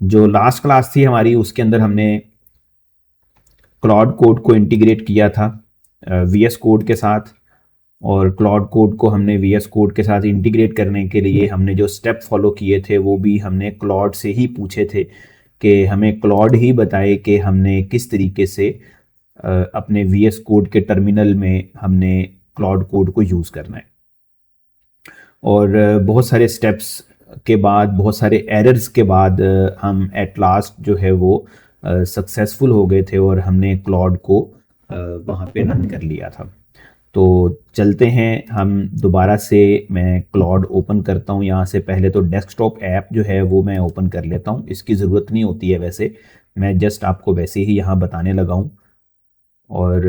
जो last class थी हमारी उसके अंदर हमने क्लाउड कोड को इंटीग्रेट किया था वीएस कोड के साथ, और क्लाउड कोड को हमने वीएस कोड के साथ इंटीग्रेट करने के लिए हमने जो स्टेप फॉलो किए थे वो भी हमने क्लाउड से ही पूछे थे कि हमें क्लाउड ही बताए कि हमने किस तरीके से अपने वीएस कोड के टर्मिनल में हमने क्लाउड कोड को यूज़ करना है। और बहुत सारे स्टेप्स के बाद, बहुत सारे एरर्स के बाद हम एट लास्ट जो है वो सक्सेसफुल हो गए थे और हमने क्लाउड को वहाँ पे रन कर लिया था। तो चलते हैं हम दोबारा से, मैं क्लाउड ओपन करता हूँ यहाँ से। पहले तो डेस्कटॉप ऐप जो है वो मैं ओपन कर लेता हूँ, इसकी ज़रूरत नहीं होती है वैसे, मैं जस्ट आपको वैसे ही यहाँ बताने लगा हूँ। और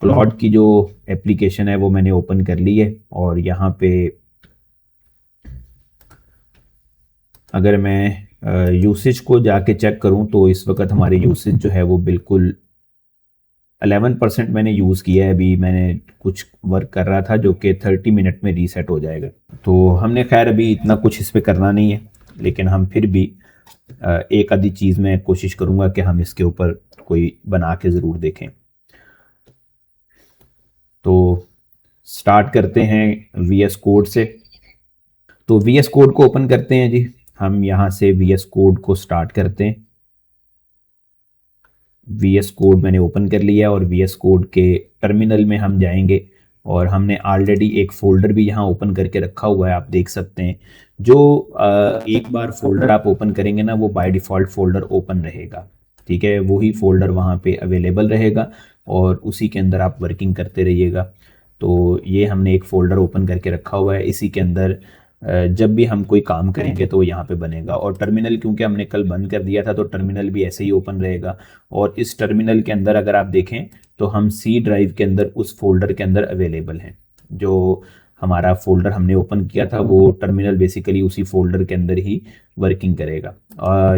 क्लाउड की जो एप्लीकेशन है वो मैंने ओपन कर ली है, और यहाँ पे अगर मैं यूसेज को जाके चेक करूँ तो इस वक्त हमारे यूसेज जो है वो बिल्कुल 11% मैंने यूज़ किया है। अभी मैंने कुछ वर्क कर रहा था जो कि 30 मिनट में रीसेट हो जाएगा। तो हमने खैर अभी इतना कुछ इस पे करना नहीं है, लेकिन हम फिर भी एक आधी चीज़ में कोशिश करूँगा कि हम इसके ऊपर कोई बना के ज़रूर देखें। तो स्टार्ट करते हैं वीएस कोड से। तो वीएस कोड को ओपन करते हैं जी। हम यहाँ से वीएस कोड को स्टार्ट करते हैं। वीएस कोड मैंने ओपन कर लिया और वीएस कोड के टर्मिनल में हम जाएंगे, और हमने ऑलरेडी एक फ़ोल्डर भी यहाँ ओपन करके रखा हुआ है, आप देख सकते हैं। जो एक बार फोल्डर आप ओपन करेंगे ना वो बाय डिफ़ॉल्ट फ़ोल्डर ओपन रहेगा, ठीक है, वही फ़ोल्डर वहाँ पे अवेलेबल रहेगा और उसी के अंदर आप वर्किंग करते रहिएगा। तो ये हमने एक फ़ोल्डर ओपन करके रखा हुआ है, इसी के अंदर जब भी हम कोई काम करेंगे तो यहाँ पे बनेगा। और टर्मिनल क्योंकि हमने कल बंद कर दिया था तो टर्मिनल भी ऐसे ही ओपन रहेगा। और इस टर्मिनल के अंदर अगर आप देखें तो हम सी ड्राइव के अंदर उस फोल्डर के अंदर अवेलेबल हैं। जो हमारा फोल्डर हमने ओपन किया था वो टर्मिनल बेसिकली उसी फोल्डर के अंदर ही वर्किंग करेगा।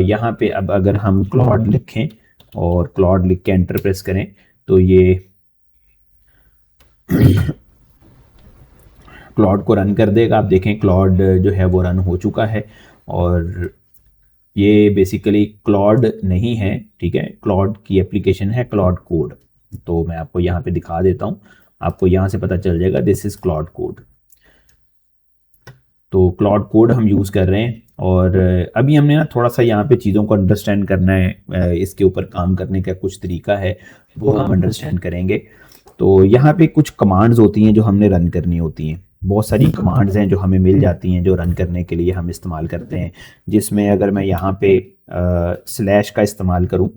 यहाँ पे अब अगर हम क्लाउड लिखें और क्लाउड लिख के एंटर प्रेस करें तो ये क्लाउड को रन कर देगा। आप देखें क्लाउड जो है वो रन हो चुका है, और ये बेसिकली क्लाउड नहीं है, ठीक है, क्लाउड की एप्लीकेशन है क्लाउड कोड। तो मैं आपको यहाँ पे दिखा देता हूँ, आपको यहाँ से पता चल जाएगा दिस इज़ क्लाउड कोड। तो क्लाउड कोड हम यूज़ कर रहे हैं, और अभी हमने ना थोड़ा सा यहाँ पे चीज़ों को अंडरस्टैंड करना है, इसके ऊपर काम करने का कुछ तरीका है वो हम अंडरस्टैंड करेंगे। तो यहाँ पे कुछ कमांड्स होती हैं जो हमने रन करनी होती हैं। बहुत सारी कमांड्स हैं जो हमें मिल जाती हैं जो रन करने के लिए हम इस्तेमाल करते हैं, जिसमें अगर मैं यहाँ पे स्लैश का इस्तेमाल करूँ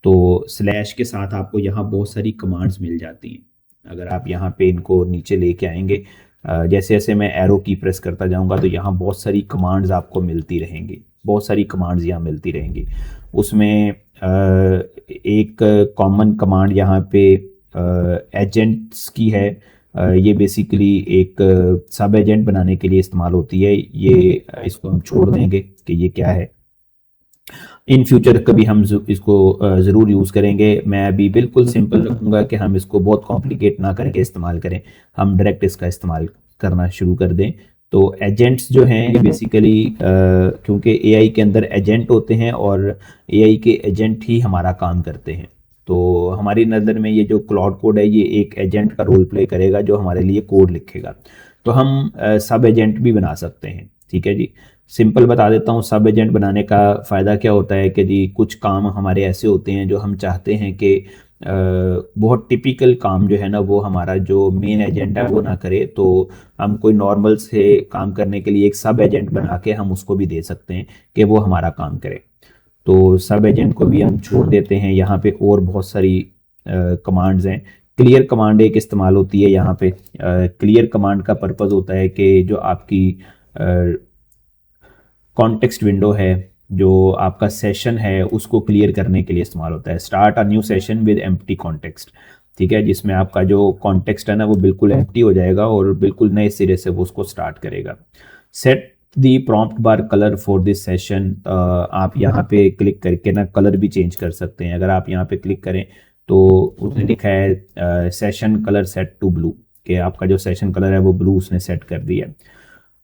तो स्लैश के साथ आपको यहाँ बहुत सारी कमांड्स मिल जाती हैं। अगर आप यहाँ पे इनको नीचे लेके आएंगे, जैसे जैसे मैं एरो की प्रेस करता जाऊँगा तो यहाँ बहुत सारी कमांड्स आपको मिलती रहेंगी, बहुत सारी कमांड्स यहाँ मिलती रहेंगी। उसमें एक कॉमन कमांड यहाँ पे एजेंट्स की है। ये बेसिकली एक सब एजेंट बनाने के लिए इस्तेमाल होती है। ये इसको हम छोड़ देंगे कि ये क्या है, इन फ्यूचर कभी हम इसको ज़रूर यूज़ करेंगे। मैं अभी बिल्कुल सिंपल रखूँगा कि हम इसको बहुत कॉम्प्लिकेट ना करके इस्तेमाल करें, हम डायरेक्ट इसका इस्तेमाल करना शुरू कर दें। तो एजेंट्स जो हैं ये बेसिकली क्योंकि एआई के अंदर एजेंट होते हैं और एआई के एजेंट ही हमारा काम करते हैं। तो हमारी नज़र में ये जो क्लाउड कोड है ये एक एजेंट का रोल प्ले करेगा जो हमारे लिए कोड लिखेगा। तो हम सब एजेंट भी बना सकते हैं, ठीक है जी। सिंपल बता देता हूँ सब एजेंट बनाने का फ़ायदा क्या होता है कि जी कुछ काम हमारे ऐसे होते हैं जो हम चाहते हैं कि बहुत टिपिकल काम जो है ना वो हमारा जो मेन एजेंट है वो ना करे, तो हम कोई नॉर्मल से काम करने के लिए एक सब एजेंट बना के हम उसको भी दे सकते हैं कि वो हमारा काम करे। तो सब एजेंट को भी हम छोड़ देते हैं। यहाँ पे और बहुत सारी कमांड्स हैं। क्लियर कमांड एक इस्तेमाल होती है यहाँ पे। क्लियर कमांड का पर्पज़ होता है कि जो आपकी कॉन्टेक्स्ट विंडो है, जो आपका सेशन है उसको क्लियर करने के लिए इस्तेमाल होता है। Start a new session with empty context, ठीक है, जिसमें आपका जो कॉन्टेक्स्ट है ना वो बिल्कुल एम्प्टी हो जाएगा और बिल्कुल नए सिरे से वो उसको स्टार्ट करेगा। Set the prompt bar colour for this session, आप यहाँ पे क्लिक करके ना कलर भी चेंज कर सकते हैं। अगर आप यहाँ पे क्लिक करें तो उसने लिखा है session colour set to blue, कि आपका जो सेशन कलर है वो ब्लू उसने सेट कर दिया है।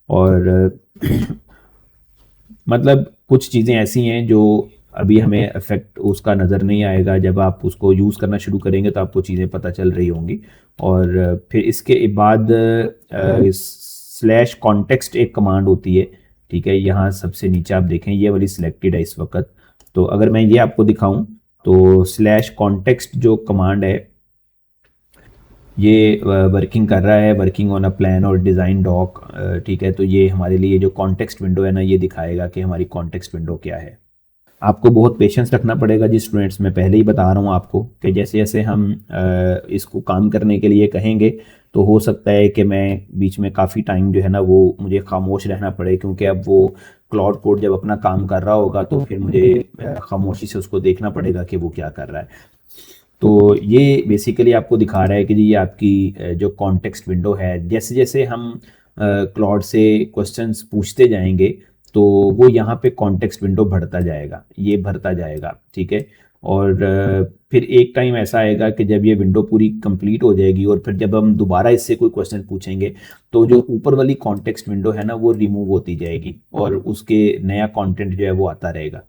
और मतलब कुछ चीज़ें ऐसी हैं जो अभी हमें इफेक्ट उसका नज़र नहीं आएगा, जब आप उसको यूज़ करना शुरू करेंगे तो आपको चीज़ें पता चल रही होंगी। और फिर इसके बाद स्लैश कॉन्टेक्स्ट एक कमांड होती है, ठीक है। यहाँ सबसे नीचे आप देखें ये वाली सिलेक्टेड है इस वक्त। तो अगर मैं ये आपको दिखाऊं तो स्लैश कॉन्टेक्स्ट जो कमांड है ये वर्किंग कर रहा है, वर्किंग ऑन अ प्लान और डिज़ाइन डॉक, ठीक है। तो ये हमारे लिए जो कॉन्टेक्स्ट विंडो है ना, ये दिखाएगा कि हमारी कॉन्टेक्स्ट विंडो क्या है। आपको बहुत पेशेंस रखना पड़ेगा जी स्टूडेंट्स, मैं पहले ही बता रहा हूँ आपको कि जैसे जैसे हम इसको काम करने के लिए कहेंगे तो हो सकता है कि मैं बीच में काफ़ी टाइम जो है ना वो मुझे खामोश रहना पड़े, क्योंकि अब वो क्लाउड कोड जब अपना काम कर रहा होगा तो फिर मुझे खामोशी से उसको देखना पड़ेगा कि वो क्या कर रहा है। तो ये बेसिकली आपको दिखा रहा है कि जी ये आपकी जो कॉन्टेक्स्ट विंडो है, जैसे जैसे हम क्लाउड से क्वेश्चंस पूछते जाएंगे तो वो यहाँ पे कॉन्टेक्स्ट विंडो बढ़ता जाएगा, ये भरता जाएगा, ठीक है। और फिर एक टाइम ऐसा आएगा कि जब ये विंडो पूरी कंप्लीट हो जाएगी और फिर जब हम दोबारा इससे कोई क्वेश्चन पूछेंगे तो जो ऊपर वाली कॉन्टेक्स्ट विंडो है ना वो रिमूव होती जाएगी और उसके नया कंटेंट जो है वो आता रहेगा।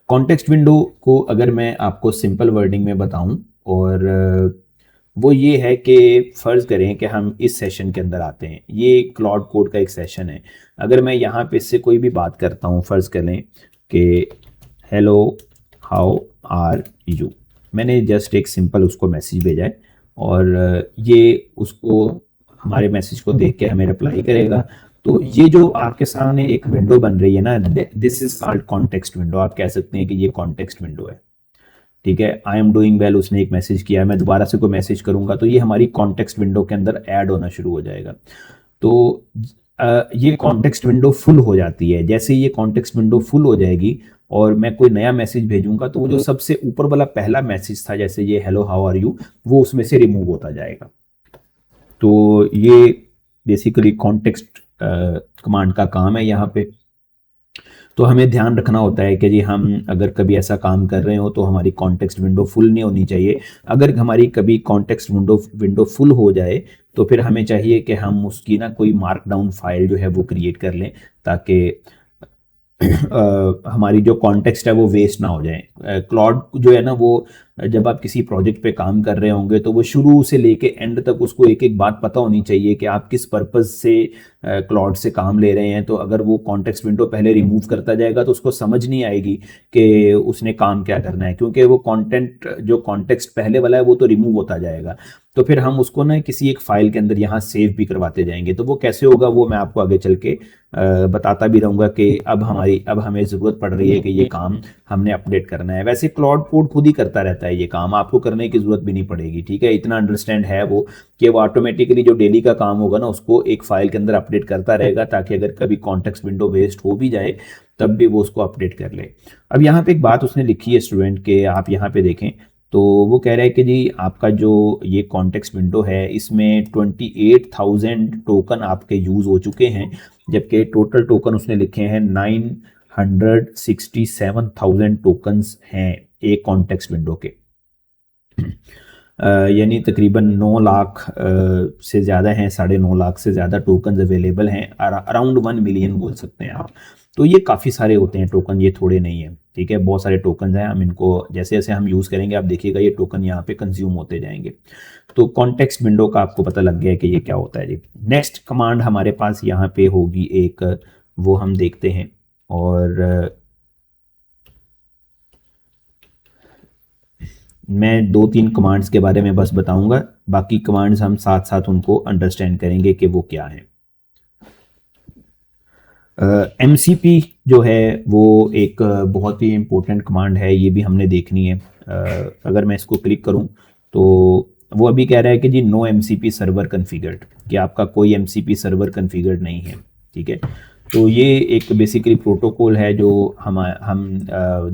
कॉन्टेक्स्ट विंडो को अगर मैं आपको सिंपल वर्डिंग में बताऊं, और वो ये है कि फ़र्ज़ करें कि हम इस सेशन के अंदर आते हैं, ये क्लाउड कोड का एक सेशन है। अगर मैं यहाँ पे इससे कोई भी बात करता हूँ, फ़र्ज़ करें कि हेलो हाउ आर यू, मैंने जस्ट एक सिंपल उसको मैसेज भेजा है और ये उसको हमारे मैसेज को देख के हमें रिप्लाई करेगा। तो ये जो आपके सामने एक विंडो बन रही है ना, this is called context window. आप कह सकते हैं कि ये कॉन्टेक्स्ट विंडो है, ठीक है। आई एम डूइंग वेल उसने एक मैसेज किया, मैं दोबारा से कोई मैसेज करूंगा तो ये हमारी कॉन्टेक्स्ट विंडो के अंदर ऐड होना शुरू हो जाएगा। तो ये कॉन्टेक्स्ट विंडो फुल हो जाती है। जैसे ये कॉन्टेक्स्ट विंडो फुल हो जाएगी और मैं कोई नया मैसेज भेजूंगा तो वो जो सबसे ऊपर वाला पहला मैसेज था, जैसे ये हेलो हाउ आर यू, वो उसमें से रिमूव होता जाएगा। तो ये बेसिकली कॉन्टेक्स्ट कमांड का काम है यहाँ पे। तो हमें ध्यान रखना होता है कि जी हम अगर कभी ऐसा काम कर रहे हो तो हमारी कॉन्टेक्स्ट विंडो फुल नहीं होनी चाहिए। अगर हमारी कभी कॉन्टेक्स्ट विंडो फुल हो जाए तो फिर हमें चाहिए कि हम उसकी ना कोई मार्कडाउन फाइल जो है वो क्रिएट कर लें, ताकि हमारी जो कॉन्टेक्स्ट है वो वेस्ट ना हो जाए। क्लाउड जो है ना वो जब आप किसी प्रोजेक्ट पे काम कर रहे होंगे तो वो शुरू से लेके एंड तक उसको एक एक बात पता होनी चाहिए कि आप किस पर्पस से क्लाउड से काम ले रहे हैं। तो अगर वो कॉन्टेक्स्ट विंडो पहले रिमूव करता जाएगा तो उसको समझ नहीं आएगी कि उसने काम क्या करना है, क्योंकि वो कंटेंट जो कॉन्टेक्स्ट पहले वाला है वो तो रिमूव होता जाएगा। तो फिर हम उसको ना किसी एक फाइल के अंदर यहाँ सेव भी करवाते जाएंगे। तो वो कैसे होगा वो मैं आपको आगे चल के बताता भी रहूंगा कि अब हमें ज़रूरत पड़ रही है कि ये काम हमने अपडेट करना है। वैसे क्लाउड कोड खुद ही करता रहता है, ये काम आपको करने की ज़रूरत भी नहीं पड़ेगी, ठीक है। इतना अंडरस्टैंड है वो कि वो ऑटोमेटिकली जो डेली का काम होगा ना उसको एक फाइल के अंदर अपडेट करता रहेगा, ताकि अगर कभी कॉन्टेक्स्ट विंडो वेस्ट हो भी जाए तब भी वो उसको अपडेट कर ले। अब यहाँ पे एक बात उसने लिखी है स्टूडेंट के, आप यहाँ पे देखें तो वो कह रहा है कि जी आपका जो ये कॉन्टेक्स्ट विंडो है इसमें 28,000 टोकन आपके यूज़ हो चुके हैं, जबकि टोटल टोकन उसने लिखे हैं 967,000 टोकन्स हैं एक कॉन्टेक्स्ट विंडो के। यानी तकरीबन 9 लाख से ज़्यादा हैं, 9.5 लाख से ज़्यादा टोकन्स अवेलेबल हैं, अराउंड 1 मिलियन बोल सकते हैं आप। तो ये काफ़ी सारे होते हैं टोकन, ये थोड़े नहीं है, ठीक है। बहुत सारे टोकन हैं, हम इनको जैसे जैसे हम यूज़ करेंगे आप देखिएगा ये टोकन यहाँ पे कंज्यूम होते जाएंगे। तो कॉन्टेक्स्ट विंडो का आपको पता लग गया है कि ये क्या होता है जी। नेक्स्ट कमांड हमारे पास यहाँ पे होगी एक, वो हम देखते हैं। और मैं 2-3 कमांड्स के बारे में बस बताऊंगा, बाकी कमांड्स हम साथ साथ उनको अंडरस्टैंड करेंगे कि वो क्या है। MCP जो है वो एक बहुत ही इम्पोर्टेंट कमांड है, ये भी हमने देखनी है। अगर मैं इसको क्लिक करूं तो वो अभी कह रहा है कि जी नो MCP सर्वर कन्फिगर्ड, कि आपका कोई MCP सर्वर कन्फिगर्ड नहीं है, ठीक है। तो ये एक बेसिकली प्रोटोकॉल है जो हम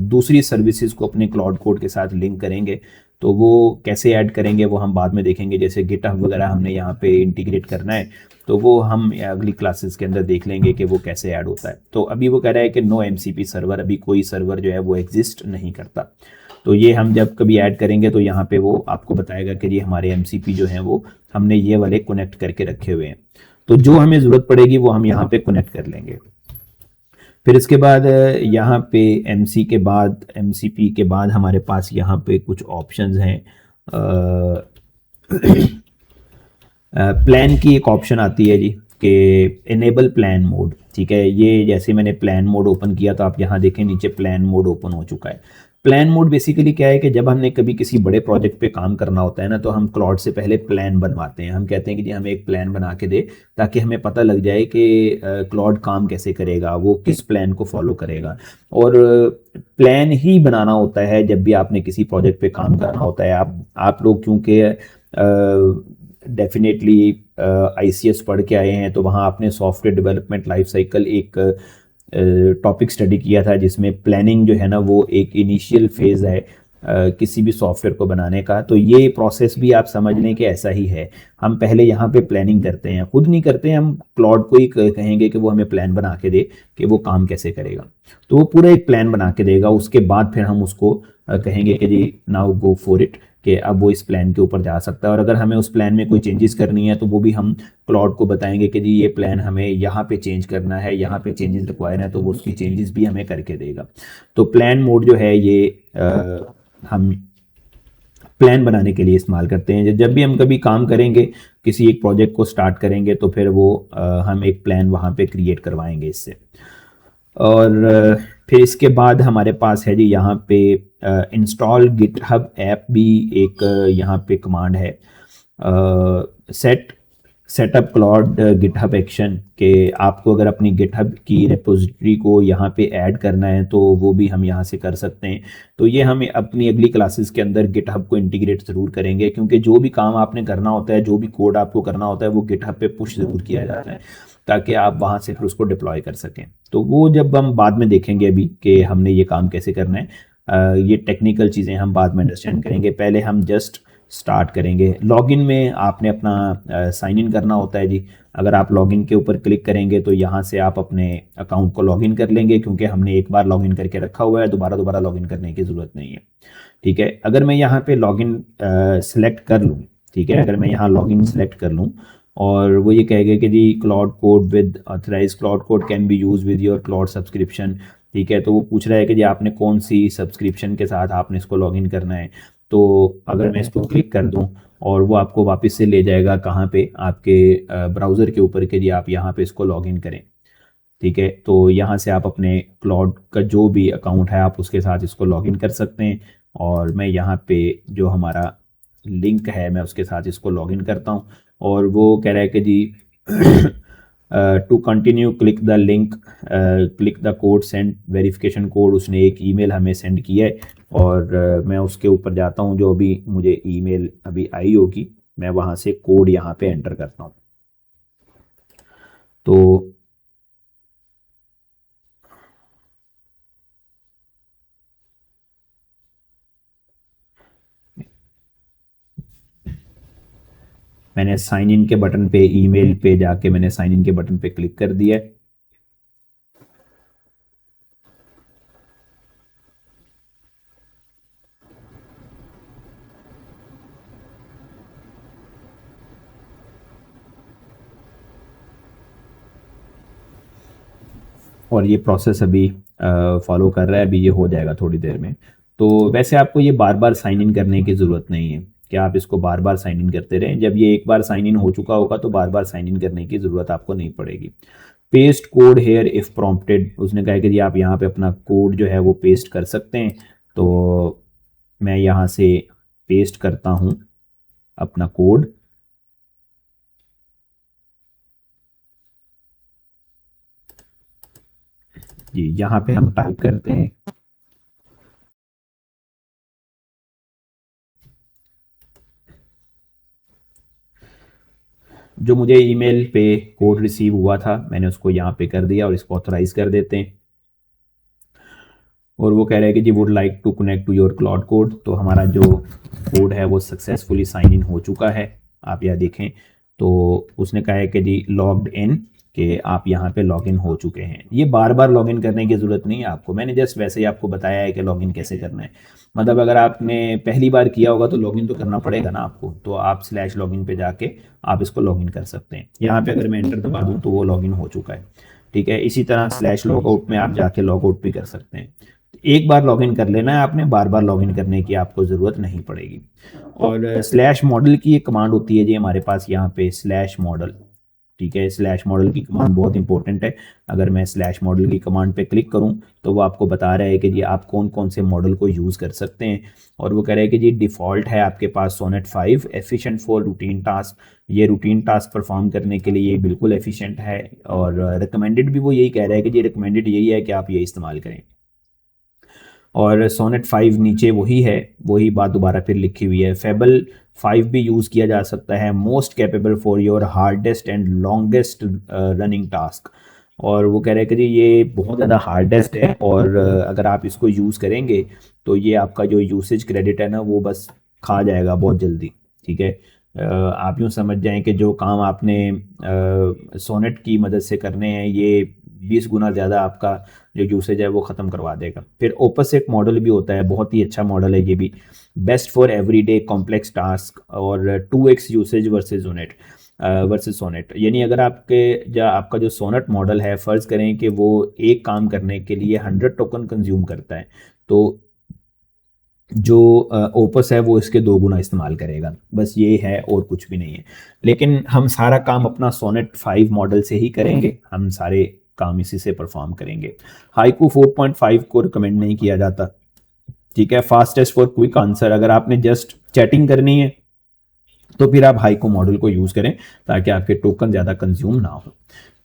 दूसरी सर्विसेज को अपने क्लाउड कोड के साथ लिंक करेंगे। तो वो कैसे ऐड करेंगे वो हम बाद में देखेंगे, जैसे गिटहब वगैरह हमने यहाँ पे इंटीग्रेट करना है तो वो हम अगली क्लासेस के अंदर देख लेंगे कि वो कैसे ऐड होता है। तो अभी वो कह रहा है कि नो MCP सर्वर, अभी कोई सर्वर जो है वो एग्जिस्ट नहीं करता। तो ये हम जब कभी ऐड करेंगे तो यहाँ पे वो आपको बताएगा कि ये हमारे MCP जो हैं वो हमने ये वाले कनेक्ट करके रखे हुए हैं। तो जो हमें ज़रूरत पड़ेगी वो हम यहाँ पे कनेक्ट कर लेंगे। फिर इसके बाद यहाँ पे एमसी के बाद एमसीपी के बाद हमारे पास यहाँ पे कुछ ऑप्शंस हैं। प्लान की एक ऑप्शन आती है जी कि इनेबल प्लान मोड। ठीक है, ये जैसे मैंने प्लान मोड ओपन किया तो आप यहाँ देखें नीचे प्लान मोड ओपन हो चुका है। प्लान मोड बेसिकली क्या है कि जब हमने कभी किसी बड़े प्रोजेक्ट पे काम करना होता है ना, तो हम क्लॉड से पहले प्लान बनवाते हैं। हम कहते हैं कि जी हमें एक प्लान बना के दे, ताकि हमें पता लग जाए कि क्लॉड काम कैसे करेगा, वो किस प्लान को फॉलो करेगा। और प्लान ही बनाना होता है जब भी आपने किसी प्रोजेक्ट पे काम करना होता है। आप लोग क्योंकि डेफिनेटली आईसीएस पढ़ के आए हैं, तो वहाँ आपने सॉफ्टवेयर डेवलपमेंट लाइफ साइकिल एक टॉपिक स्टडी किया था, जिसमें प्लानिंग जो है ना वो एक इनिशियल फेज है किसी भी सॉफ्टवेयर को बनाने का। तो ये प्रोसेस भी आप समझ लें कि ऐसा ही है। हम पहले यहाँ पे प्लानिंग करते हैं, खुद नहीं करते हैं, हम क्लॉड को ही कहेंगे कि वो हमें प्लान बना के दे कि वो काम कैसे करेगा। तो वो पूरा एक प्लान बना के देगा, उसके बाद फिर हम उसको कहेंगे कि जी नाउ गो फॉर इट, कि अब वो इस प्लान के ऊपर जा सकता है। और अगर हमें उस प्लान में कोई चेंजेस करनी है तो वो भी हम क्लॉड को बताएंगे कि जी ये प्लान हमें यहाँ पे चेंज करना है, यहाँ पे चेंजेस रिक्वायर है, तो वो उसकी चेंजेस भी हमें करके देगा। तो प्लान मोड जो है ये हम प्लान बनाने के लिए इस्तेमाल करते हैं। जब भी हम कभी काम करेंगे, किसी एक प्रोजेक्ट को स्टार्ट करेंगे, तो फिर वो हम एक प्लान वहाँ पे क्रिएट करवाएंगे इससे। और फिर इसके बाद हमारे पास है जी यहाँ पे इंस्टॉल गिटहब ऐप भी एक यहाँ पे कमांड है। सेटअप क्लॉड गिटहब एक्शन के आपको अगर अपनी गिटहब की रेपोजिटरी को यहाँ पे ऐड करना है तो वो भी हम यहाँ से कर सकते हैं। तो ये हम अपनी अगली क्लासेस के अंदर गिटहब को इंटीग्रेट ज़रूर करेंगे, क्योंकि जो भी काम आपने करना होता है, जो भी कोड आपको करना होता है, वो गिटहब पे पुश ज़रूर किया जाता है, ताकि आप वहाँ से फिर उसको डिप्लॉय कर सकें। तो वो जब हम बाद में देखेंगे अभी कि हमने ये काम कैसे करना है, ये टेक्निकल चीज़ें हम बाद में अंडरस्टैंड करेंगे। पहले हम जस्ट स्टार्ट करेंगे। लॉगिन में आपने अपना साइन इन करना होता है जी। अगर आप लॉगिन के ऊपर क्लिक करेंगे तो यहाँ से आप अपने अकाउंट को लॉगिन कर लेंगे, क्योंकि हमने एक बार लॉगिन करके रखा हुआ है, दोबारा लॉगिन करने की ज़रूरत नहीं है। ठीक है, अगर मैं यहाँ पे लॉगिन सेलेक्ट कर लूँ, ठीक है, अगर मैं यहाँ लॉगिन सेलेक्ट कर लूँ और वो ये कहेगा कि जी Claude code with authorise Claude code can be use with your Claude subscription. ठीक है, तो वो पूछ रहा है कि जी आपने कौन सी सब्सक्रिप्शन के साथ आपने इसको लॉगिन करना है। तो अगर मैं इसको क्लिक कर दूं और वो आपको वापस से ले जाएगा कहाँ पे, आपके ब्राउज़र के ऊपर के जी आप यहाँ पे इसको लॉगिन करें। ठीक है, तो यहाँ से आप अपने क्लाउड का जो भी अकाउंट है आप उसके साथ इसको लॉगिन कर सकते हैं। और मैं यहाँ पे जो हमारा लिंक है मैं उसके साथ इसको लॉगिन करता हूँ। और वो कह रहा है कि जी to continue click the link, click the code send verification code. उसने एक ईमेल हमें सेंड किया है और मैं उसके ऊपर जाता हूँ, जो अभी मुझे ईमेल अभी आई होगी, मैं वहाँ से कोड यहाँ पे एंटर करता हूँ। तो मैंने साइन इन के बटन पे, ईमेल पे जाके मैंने साइन इन के बटन पे क्लिक कर दिया है। और ये प्रोसेस अभी फॉलो कर रहा है, अभी ये हो जाएगा थोड़ी देर में। तो वैसे आपको ये बार बार साइन इन करने की ज़रूरत नहीं है कि आप इसको बार बार साइन इन करते रहें। जब ये एक बार साइन इन हो चुका होगा तो बार बार साइन इन करने की ज़रूरत आपको नहीं पड़ेगी। Paste code hair if prompted, उसने कहा कि जी आप यहाँ पे अपना कोड जो है वो पेस्ट कर सकते हैं। तो मैं यहाँ से पेस्ट करता हूँ अपना कोड। जी यहाँ पे हम टाइप करते हैं जो मुझे ईमेल पे कोड रिसीव हुआ था, मैंने उसको यहाँ पे कर दिया और इसको ऑथराइज कर देते हैं। और वो कह रहा है कि जी would like to connect to your Claude code. तो हमारा जो कोड है वो सक्सेसफुली साइन इन हो चुका है, आप यह देखें। तो उसने कहा है कि जी लॉग्ड इन, कि आप यहाँ पे लॉगिन हो चुके हैं। ये बार बार लॉगिन करने की ज़रूरत नहीं है आपको, मैंने जस्ट वैसे ही आपको बताया है कि लॉगिन कैसे करना है। मतलब अगर आपने पहली बार किया होगा तो लॉगिन तो करना पड़ेगा ना आपको, तो आप /login पे जाके आप इसको लॉगिन कर सकते हैं। यहाँ पे अगर मैं एंटर दबा दूँ तो वो लॉगिन हो चुका है। ठीक है। इसी तरह स्लैश लॉगआउट में आप जाके लॉगआउट भी कर सकते हैं। एक बार लॉगिन कर लेना है आपने, बार बार लॉगिन करने की आपको ज़रूरत नहीं पड़ेगी। और स्लैश मॉडल की एक कमांड होती है जी हमारे पास यहाँ पे, स्लैश मॉडल। ठीक है, स्लैश मॉडल की कमांड बहुत इंपॉर्टेंट है। अगर मैं स्लैश मॉडल की कमांड पे क्लिक करूं तो वो आपको बता रहा है कि जी आप कौन कौन से मॉडल को यूज़ कर सकते हैं। और वो कह रहा है कि जी डिफ़ॉल्ट है आपके पास Sonnet 5 efficient for routine task. ये रूटीन टास्क परफॉर्म करने के लिए ये बिल्कुल एफिशिएंट है। और रिकमेंडेड भी वो यही कह रहा है कि जी रिकमेंडेड यही है कि आप ये इस्तेमाल करें। और सोनेट 5 नीचे वही है, वही बात दोबारा फिर लिखी हुई है। फेबल 5 भी यूज़ किया जा सकता है, most capable for your hardest and longest running task. और वो कह रहे हैं कि जी ये बहुत ज़्यादा हार्डेस्ट है, और अगर आप इसको यूज़ करेंगे तो ये आपका जो यूसेज क्रेडिट है ना वो बस खा जाएगा बहुत जल्दी। ठीक है। आप यूँ समझ जाएं कि जो काम आपने सोनेट की मदद से करने हैं ये 20 गुना ज़्यादा आपका जो यूसेज है वो ख़त्म करवा देगा। फिर ओपस एक मॉडल भी होता है, बहुत ही अच्छा मॉडल है ये भी, best for everyday complex task और 2x यूसेज वर्सेस सोनेट। यानी अगर आपका जो सोनेट मॉडल है, फ़र्ज़ करें कि वो एक काम करने के लिए 100 टोकन कंज्यूम करता है, तो जो ओपस है वो इसके 2 गुना इस्तेमाल करेगा। बस ये है और कुछ भी नहीं है। लेकिन हम सारा काम अपना सोनेट 5 मॉडल से ही करेंगे, हम सारे काम इसी से परफॉर्म करेंगे। हाइकू 4.5 को रिकमेंड नहीं किया जाता। ठीक है। फास्टेस्ट फॉर क्विक आंसर, अगर आपने जस्ट चैटिंग करनी है तो फिर आप हाइको मॉडल को यूज़ करें ताकि आपके टोकन ज़्यादा कंज्यूम ना हो।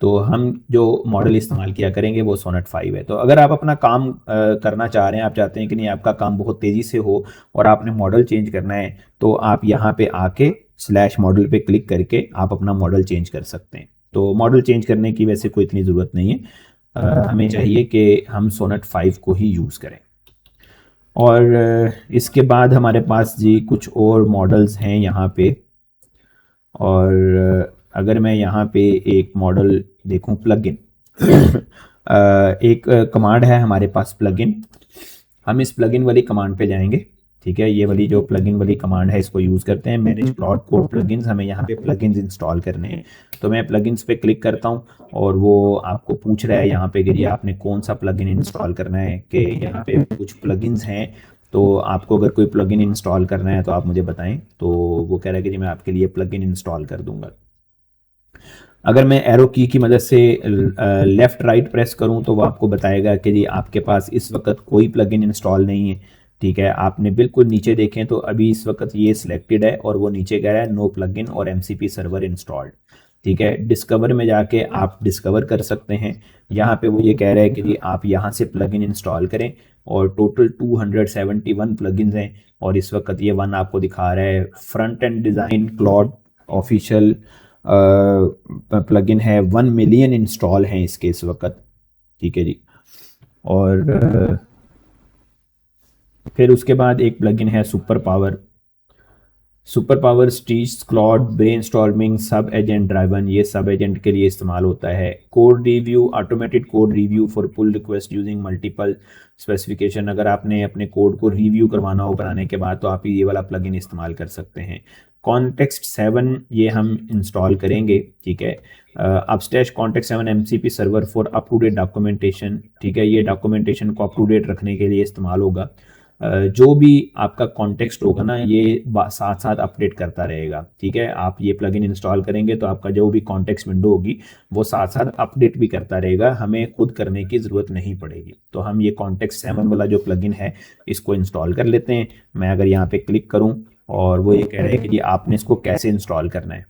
तो हम जो मॉडल इस्तेमाल किया करेंगे वो सोनेट 5 है। तो अगर आप अपना काम करना चाह रहे हैं, आप चाहते हैं कि नहीं आपका काम बहुत तेज़ी से हो और आपने मॉडल चेंज करना है, तो आप यहाँ पे आके स्लैश मॉडल पे क्लिक करके आप अपना मॉडल चेंज कर सकते हैं। तो मॉडल चेंज करने की वैसे कोई इतनी ज़रूरत नहीं है। हमें चाहिए कि हम सोनेट 5 को ही यूज़ करें। और इसके बाद हमारे पास जी कुछ और मॉडल्स हैं यहाँ पे। और अगर मैं यहाँ पे एक मॉडल देखूँ, प्लगइन एक कमांड है हमारे पास प्लगइन। हम इस प्लगइन वाली कमांड पे जाएंगे। ठीक है, ये वाली जो प्लगइन वाली कमांड है इसको यूज़ करते हैं, मैनेज प्लॉट कोड प्लगइन्स। हमें यहाँ पे प्लगइन्स इंस्टॉल करने हैं। तो मैं प्लगइन्स पे क्लिक करता हूँ और वो आपको पूछ रहा है यहाँ पे कि जी आपने कौन सा प्लगइन इंस्टॉल करना है, कि यहाँ पे कुछ प्लगइन्स हैं, तो आपको अगर कोई प्लगइन इंस्टॉल करना है तो आप मुझे बताएं। तो वो कह रहा है कि जी मैं आपके लिए प्लगइन इंस्टॉल कर दूंगा। अगर मैं एरो की मदद से लेफ़्ट राइट प्रेस करूं तो वो आपको बताएगा कि जी आपके पास इस वक्त कोई प्लगइन इंस्टॉल नहीं है। ठीक है, आपने बिल्कुल नीचे देखें तो अभी इस वक्त ये सिलेक्टेड है और वो नीचे कह रहा है नो प्लगइन और एमसीपी सर्वर इंस्टॉल्ड। ठीक है, डिस्कवर में जाके आप डिस्कवर कर सकते हैं। यहाँ पे वो ये कह रहा है कि जी आप यहाँ से प्लगइन इंस्टॉल करें, और टोटल 271 प्लगइन्स हैं। और इस वक्त ये वन आपको दिखा रहा है front end design Claude official plugin है। 1 मिलियन इंस्टॉल हैं इसके इस वक्त। ठीक है जी। और फिर उसके बाद एक प्लगइन है super power. Super power stitch Claude brainstorming sub agent driven, ये सब एजेंट के लिए इस्तेमाल होता है। Code review, automated code review for pull request using multiple specification, अगर आपने अपने कोड को रिव्यू करवाना हो बनाने के बाद तो आप ये वाला प्लगइन इस्तेमाल कर सकते हैं। कॉन्टेक्स्ट 7 ये हम इंस्टॉल करेंगे। ठीक है, Upstash context 7 MCP server for up to date documentation. ठीक है, ये डॉक्यूमेंटेशन को अप टू डेट रखने के लिए इस्तेमाल होगा। जो भी आपका कॉन्टेक्स्ट होगा ना ये साथ साथ अपडेट करता रहेगा। ठीक है, आप ये प्लगइन इंस्टॉल करेंगे तो आपका जो भी कॉन्टेक्स्ट विंडो होगी वो साथ साथ अपडेट भी करता रहेगा, हमें खुद करने की ज़रूरत नहीं पड़ेगी। तो हम ये कॉन्टेक्स्ट 7 वाला जो प्लगइन है इसको इंस्टॉल कर लेते हैं। मैं अगर यहाँ पे क्लिक करूँ और वो ये कह रहे हैं कि जी आपने इसको कैसे इंस्टॉल करना है,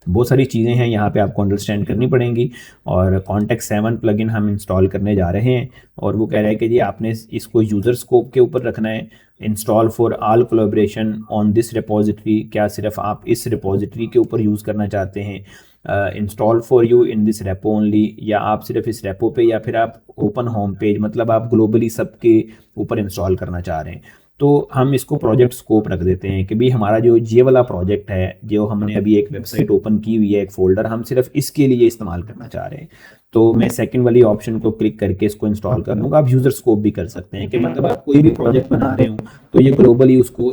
बहुत सारी चीज़ें हैं यहाँ पे आपको अंडरस्टैंड करनी पड़ेंगी। और कॉन्टेक्स्ट 7 प्लगइन हम इंस्टॉल करने जा रहे हैं, और वो कह रहा है कि जी आपने इसको यूज़र स्कोप के ऊपर रखना है। Install for all collaboration on this repository, क्या सिर्फ आप इस रिपोजिटरी के ऊपर यूज़ करना चाहते हैं। Install for you in this repo only, या आप सिर्फ इस रेपो पे, या फिर आप ओपन होम पेज, मतलब आप ग्लोबली सबके ऊपर इंस्टॉल करना चाह रहे हैं। तो हम इसको प्रोजेक्ट स्कोप रख देते हैं कि भाई हमारा जो ये वाला प्रोजेक्ट है, जो हमने अभी एक वेबसाइट ओपन की हुई है, एक फोल्डर, हम सिर्फ इसके लिए इस्तेमाल करना चाह रहे हैं। तो मैं सेकंड वाली ऑप्शन को क्लिक करके इसको इंस्टॉल कर लूँगा। आप यूज़र स्कोप भी कर सकते हैं कि मतलब आप कोई भी प्रोजेक्ट बना रहे हो तो ये ग्लोबली उसको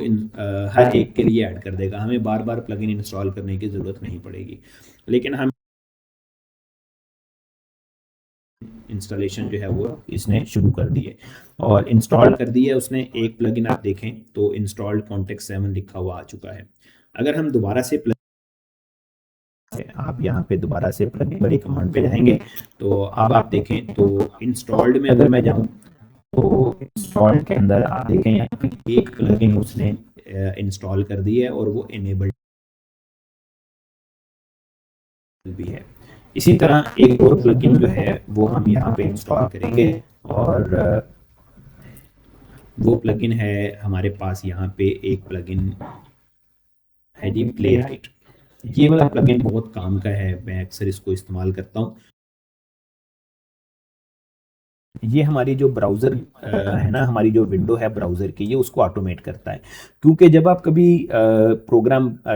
हर एक के लिए ऐड कर देगा, हमें बार बार प्लगइन इंस्टॉल करने की ज़रूरत नहीं पड़ेगी। लेकिन हम इंस्टॉलेशन जो है वो इसने शुरू कर दी है और इंस्टॉल कर दी है उसने। एक प्लगइन आप देखें तो इंस्टॉल्ड कॉन्टेक्स्ट 7 लिखा हुआ आ चुका है। अगर हम दोबारा से आप यहाँ पे दोबारा से प्लगइन वाली कमांड पे जाएंगे तो अब आप देखें तो इंस्टॉल्ड में अगर मैं जाऊँ तो इंस्टॉल्ड के अंदर आप देखें यहाँ पे एक प्लगइन उसने इंस्टॉल कर दी है और वो इनेबल्ड भी है। इसी तरह एक और प्लगइन जो है वो हम यहाँ पे इंस्टॉल करेंगे और वो प्लगइन है हमारे पास यहाँ पे एक प्लगइन है जी प्लेराइट। ये वाला प्लगइन बहुत काम का है, मैं अक्सर इसको इस्तेमाल करता हूँ। ये हमारी जो ब्राउज़र है ना, हमारी जो विंडो है ब्राउज़र की, ये उसको ऑटोमेट करता है। क्योंकि जब आप कभी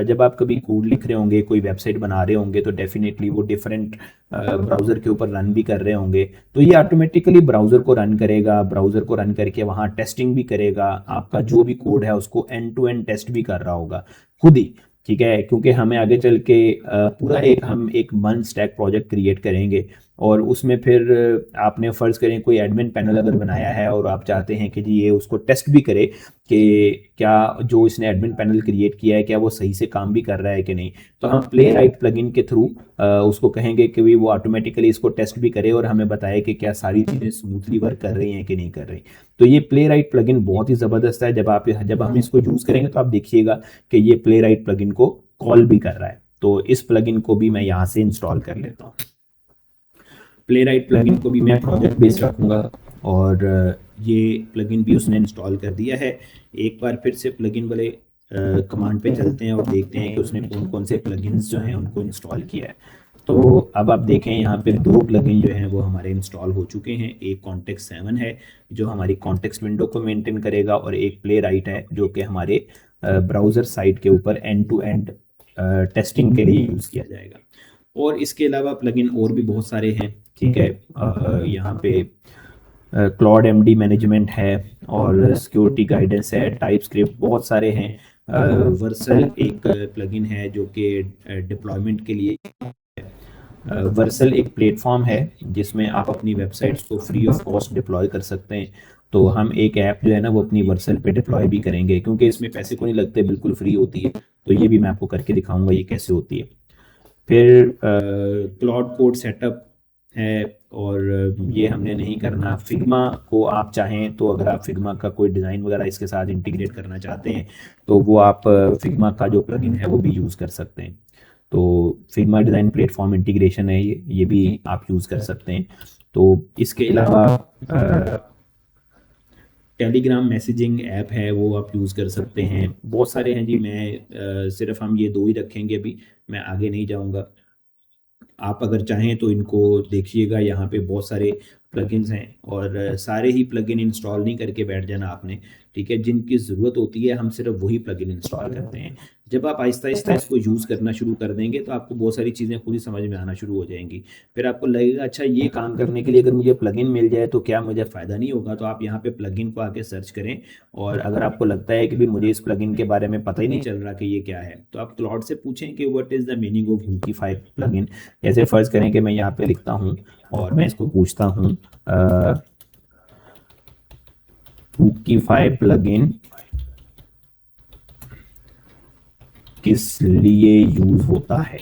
जब आप कभी कोड लिख रहे होंगे, कोई वेबसाइट बना रहे होंगे तो डेफिनेटली वो डिफरेंट ब्राउज़र के ऊपर रन भी कर रहे होंगे, तो ये ऑटोमेटिकली ब्राउज़र को रन करेगा। ब्राउज़र को रन करके वहाँ टेस्टिंग भी करेगा, आपका जो भी कोड है उसको एंड टू एंड टेस्ट भी कर रहा होगा खुद ही। ठीक है, क्योंकि हमें आगे चल के पूरा हम एक वन स्टैक प्रोजेक्ट क्रिएट करेंगे और उसमें फिर आपने फ़र्ज़ करें कोई एडमिन पैनल अगर बनाया है और आप चाहते हैं कि जी ये उसको टेस्ट भी करे कि क्या जो इसने एडमिन पैनल क्रिएट किया है क्या वो सही से काम भी कर रहा है कि नहीं, तो हम प्ले राइट प्लगइन के थ्रू उसको कहेंगे कि भी वो ऑटोमेटिकली इसको टेस्ट भी करे और हमें बताए कि क्या सारी चीज़ें स्मूथली वर्क कर रही हैं कि नहीं कर रही। तो ये प्ले राइट प्लगइन बहुत ही ज़बरदस्त है। जब हम इसको यूज़ करेंगे तो आप देखिएगा कि ये प्ले राइट प्लगइन को कॉल भी कर रहा है। तो इस प्लगइन को भी मैं यहाँ से इंस्टॉल कर लेता हूँ। प्लेराइट प्लगइन को भी मैं प्रोजेक्ट बेस रखूँगा और ये प्लगइन भी उसने इंस्टॉल कर दिया है। एक बार फिर से प्लगइन वाले कमांड पे चलते हैं और देखते हैं कि उसने कौन कौन से प्लगइन्स जो हैं उनको इंस्टॉल किया है। तो अब आप देखें यहाँ पे दो प्लगइन जो हैं वो हमारे इंस्टॉल हो चुके हैं। एक कॉन्टेक्स्ट 7 है जो हमारी कॉन्टेक्स्ट विंडो को मेंटेन करेगा और एक प्ले राइट है जो कि हमारे ब्राउज़र साइट के ऊपर एंड टू एंड टेस्टिंग के लिए यूज़ किया जाएगा। और इसके अलावा प्लगइन और भी बहुत सारे हैं। ठीक है, यहाँ पे क्लाउड एमडी मैनेजमेंट है और सिक्योरिटी गाइडेंस है, टाइप स्क्रिप्ट, बहुत सारे हैं। वर्सल एक प्लगइन है जो कि डिप्लॉयमेंट के लिए। वर्सल एक प्लेटफॉर्म है जिसमें आप अपनी वेबसाइट्स को फ्री ऑफ कॉस्ट डिप्लॉय कर सकते हैं। तो हम एक ऐप जो है ना वो अपनी वर्सल पे डिप्लॉय भी करेंगे क्योंकि इसमें पैसे को नहीं लगते, बिल्कुल फ्री होती है। तो ये भी मैं आपको करके दिखाऊंगा ये कैसे होती है। फिर क्लाउड कोड सेटअप है और ये हमने नहीं करना। फिग्मा को आप चाहें तो अगर आप फिग्मा का कोई डिज़ाइन वगैरह इसके साथ इंटीग्रेट करना चाहते हैं तो वो आप फिग्मा का जो प्लगइन है वो भी यूज़ कर सकते हैं। तो फिग्मा डिज़ाइन प्लेटफॉर्म इंटीग्रेशन है, ये भी आप यूज़ कर सकते हैं। तो इसके अलावा टेलीग्राम मैसेजिंग ऐप है वो आप यूज़ कर सकते हैं। बहुत सारे हैं जी, मैं सिर्फ हम ये दो ही रखेंगे अभी, मैं आगे नहीं जाऊंगा। आप अगर चाहें तो इनको देखिएगा, यहाँ पे बहुत सारे प्लगइन्स हैं और सारे ही प्लगइन इंस्टॉल नहीं करके बैठ जाना आपने। ठीक है, जिनकी ज़रूरत होती है हम सिर्फ वही प्लगइन इंस्टॉल करते हैं। जब आप आहिस्ता आहिस्ता इसको यूज़ करना शुरू कर देंगे तो आपको बहुत सारी चीज़ें खुद ही समझ में आना शुरू हो जाएंगी। फिर आपको लगेगा अच्छा ये काम करने के लिए अगर मुझे प्लगइन मिल जाए तो क्या मुझे फ़ायदा नहीं होगा। तो आप यहाँ पे प्लगइन को आके सर्च करें और अगर आपको लगता है कि भी मुझे इस प्लगइन के बारे में पता ही नहीं चल रहा कि ये क्या है तो आप क्लाउड से पूछें कि what is the meaning of hookify plugin. जैसे फ़र्ज़ करें कि मैं यहाँ पे लिखता हूँ और मैं इसको पूछता हूँ हुकीफाई प्लगइन किस लिए यूज होता है।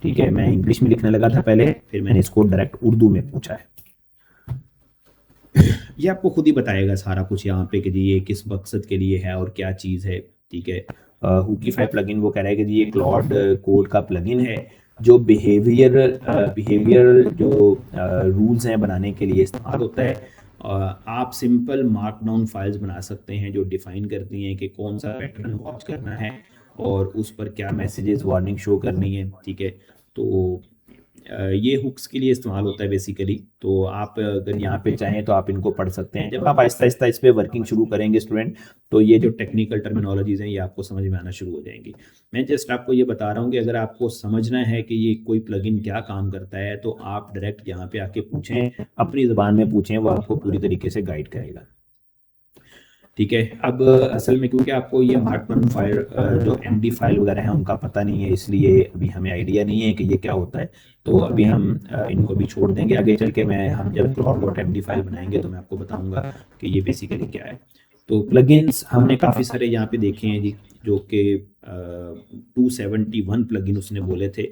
ठीक है, मैं इंग्लिश में लिखने लगा था पहले, फिर मैंने इसको डायरेक्ट उर्दू में पूछा है। ये आपको खुद ही बताएगा सारा कुछ यहाँ पे कि जी ये किस मकसद के लिए है और क्या चीज़ है। ठीक है, हुकीफाई प्लगइन वो कह रहा है कि जी ये क्लाउड कोड का प्लगइन है जो बिहेवियर जो रूल्स हैं बनाने के लिए इस्तेमाल होता है। आप सिंपल मार्कडाउन फाइल्स बना सकते हैं जो डिफाइन करती हैं कि कौन सा पैटर्न वॉच करना है और उस पर क्या मैसेजेस वार्निंग शो करनी है। ठीक है, तो ये हुक्स के लिए इस्तेमाल होता है बेसिकली। तो आप अगर यहाँ पे चाहें तो आप इनको पढ़ सकते हैं। जब आप आहिस्ता आहिस्ता इस पर वर्किंग शुरू करेंगे स्टूडेंट तो ये जो टेक्निकल टर्मिनोलॉजीज़ हैं ये आपको समझ में आना शुरू हो जाएंगी। मैं जस्ट आपको ये बता रहा हूँ कि अगर आपको समझना है कि ये कोई प्लगइन क्या काम करता है तो आप डायरेक्ट यहाँ पे आके पूछें, अपनी ज़बान में पूछें, वो आपको पूरी तरीके से गाइड करेगा। ठीक है। अब असल में क्योंकि आपको ये मार्कडाउन फाइल जो एमडी फाइल वगैरह है उनका पता नहीं है, इसलिए अभी हमें आइडिया नहीं है कि ये क्या होता है। तो अभी हम इनको भी छोड़ देंगे, आगे चल के मैं हम जब क्लाउड.md फाइल बनाएंगे तो मैं आपको बताऊंगा कि ये बेसिकली क्या है। तो प्लगइन्स हमने काफ़ी सारे यहाँ पे देखे हैं जी, जो कि 271 प्लगइन उसने बोले थे।